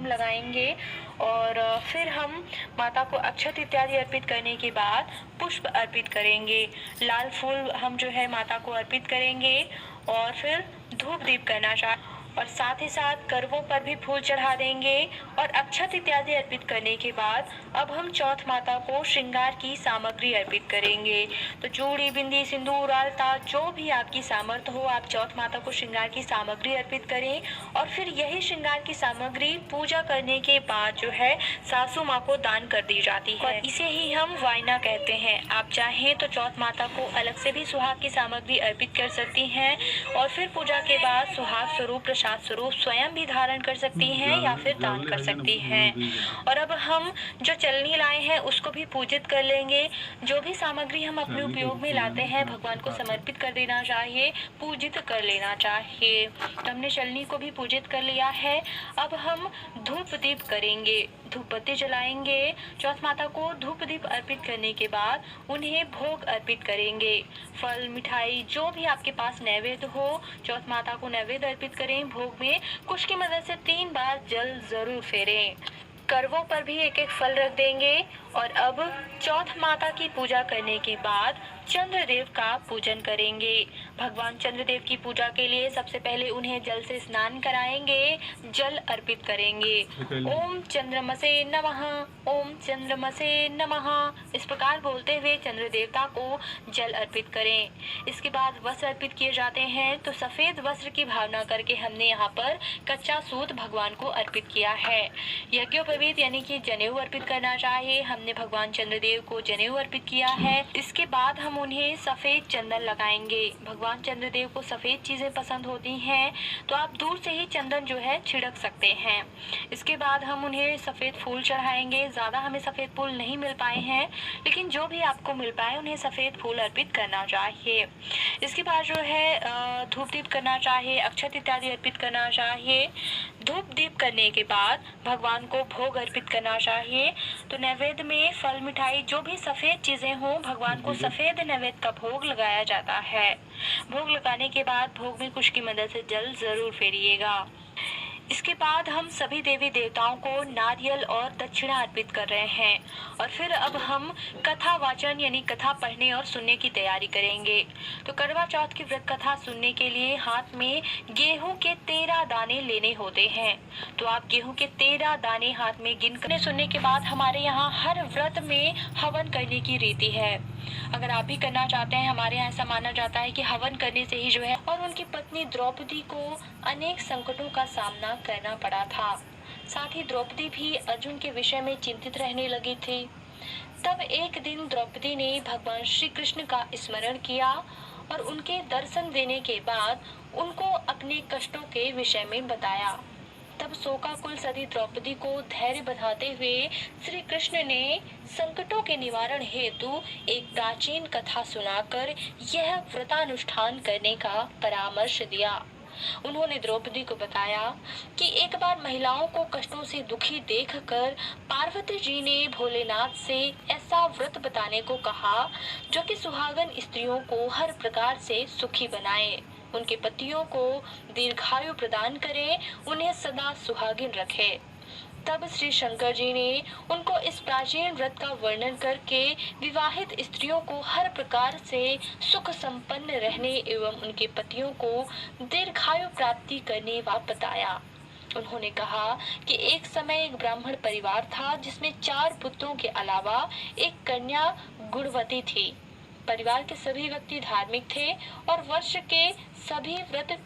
लगाएंगे और फिर हम माता को अक्षत इत्यादि अर्पित करने के बाद पुष्प अर्पित करेंगे। लाल फूल हम जो है माता को अर्पित करेंगे और फिर धूप दीप करना चाहिए और साथ ही साथ करवों पर भी फूल चढ़ा देंगे। और अक्षत इत्यादि अर्पित करने के बाद अब हम चौथ माता को श्रृंगार की सामग्री अर्पित करेंगे। तो चूड़ी, बिंदी, सिंदूर, आलता, जो भी आपकी सामर्थ्य हो, आप चौथ माता को श्रृंगार की सामग्री अर्पित करें और फिर यही श्रृंगार की सामग्री पूजा करने के बाद जो है सासू माँ को दान कर दी जाती है और इसे ही हम वायना कहते हैं। आप चाहें तो चौथ माता को अलग से भी सुहाग की सामग्री अर्पित कर सकती हैं और फिर पूजा के बाद सुहाग स्वरूप, प्रसाद स्वरूप स्वयं भी धारण कर सकती हैं या फिर दान कर सकती हैं। और अब हम जो चलनी लाए हैं उसको भी पूजित कर लेंगे। जो भी सामग्री हम अपने उपयोग में लाते हैं भगवान को समर्पित कर देना चाहिए, पूजित कर लेना चाहिए। तो हमने चलनी को भी पूजित कर लिया है। अब हम धूप दीप करेंगे, धूप बत्ती जलाएंगे। चौथ माता को धूप दीप अर्पित करने के बाद उन्हें भोग अर्पित करेंगे। फल, मिठाई, जो भी आपके पास नैवेद्य हो, चौथ माता को नैवेद्य अर्पित करें। भोग में कुश की मदद से 3 बार जल जरूर फेरें। करवों पर भी एक एक फल रख देंगे। और अब चौथ माता की पूजा करने के बाद चंद्रदेव का पूजन करेंगे। भगवान चंद्रदेव की पूजा के लिए सबसे पहले उन्हें जल से स्नान कराएंगे, जल अर्पित करेंगे। ओम चंद्रमसे नमः, ओम चंद्रमसे नमः, इस प्रकार बोलते हुए चंद्र देवता को जल अर्पित करें। इसके बाद वस्त्र अर्पित किए जाते हैं। तो सफेद वस्त्र की भावना करके हमने यहाँ पर कच्चा सूत भगवान को अर्पित किया है। यज्ञोपवीत यानी कि जनेऊ अर्पित करना चाहिए। हमने भगवान चंद्रदेव को जनेऊ अर्पित किया है। इसके बाद हम उन्हें सफेद चंदन लगाएंगे। भगवान चंद्रदेव को सफेद चीजें पसंद होती हैं, तो आप दूर से ही चंदन जो है छिड़क सकते हैं। इसके बाद हम उन्हें सफेद फूल चढ़ाएंगे। ज्यादा हमें सफेद फूल नहीं मिल पाए हैं, लेकिन जो भी आपको मिल पाए उन्हें सफेद फूल अर्पित करना चाहिए। इसके बाद जो है धूप दीप करना चाहिए, अक्षत इत्यादि अर्पित करना चाहिए। धूप दीप करने के बाद भगवान को भोग अर्पित करना चाहिए। तो नैवेद्य में फल, मिठाई, जो भी सफेद चीजें हों, भगवान को सफेद नैवेद्य का भोग लगाया जाता है। भोग लगाने के बाद भोग में कुश की मदद से जल जरूर फेरिएगा। इसके बाद हम सभी देवी देवताओं को नारियल और दक्षिणा अर्पित कर रहे हैं और फिर अब हम कथा वाचन यानी कथा पढ़ने और सुनने की तैयारी करेंगे। तो करवा चौथ की व्रत कथा सुनने के लिए हाथ में गेहूं के 13 दाने लेने होते हैं। तो आप गेहूं के 13 दाने हाथ में गिन कर सुनने के बाद हमारे यहाँ हर व्रत में हवन करने की रीति है। अगर आप भी करना चाहते हैं, हमारे यहाँ ऐसा माना जाता है कि हवन करने से ही जो है और उनकी पत्नी द्रौपदी को अनेक संकटों का सामना करना पड़ा था। साथ ही द्रौपदी भी अर्जुन के विषय में चिंतित रहने लगी थी। तब एक दिन द्रौपदी ने भगवान श्री कृष्ण का स्मरण किया और उनके दर्शन देने के बाद उनको अपने कष्टों के विषय में बताया। तब शोकाकुल सती द्रौपदी को धैर्य बंधाते हुए श्री कृष्ण ने संकटों के निवारण हेतु एक प्राचीन कथा सुनाकर यह व्रतानुष्ठान करने का परामर्श दिया। उन्होंने द्रौपदी को बताया कि एक बार महिलाओं को कष्टों से दुखी देखकर पार्वती जी ने भोलेनाथ से ऐसा व्रत बताने को कहा जो कि सुहागन स्त्रियों को हर प्रकार से सुखी बनाए, उनके पतियों को दीर्घायु प्रदान करे, उन्हें सदा सुहागिन रखे। तब श्री शंकर जी ने उनको इस प्राचीन व्रत का वर्णन करके विवाहित स्त्रियों को हर प्रकार से सुख संपन्न रहने एवं उनके पतियों को दीर्घायु प्राप्ति करने वा बताया। उन्होंने कहा कि एक समय एक ब्राह्मण परिवार था जिसमें 4 पुत्रों के अलावा एक कन्या गुणवती थी। परिवार के सभी व्यक्ति धार्मिक थे और वर्ष के सभी व्रत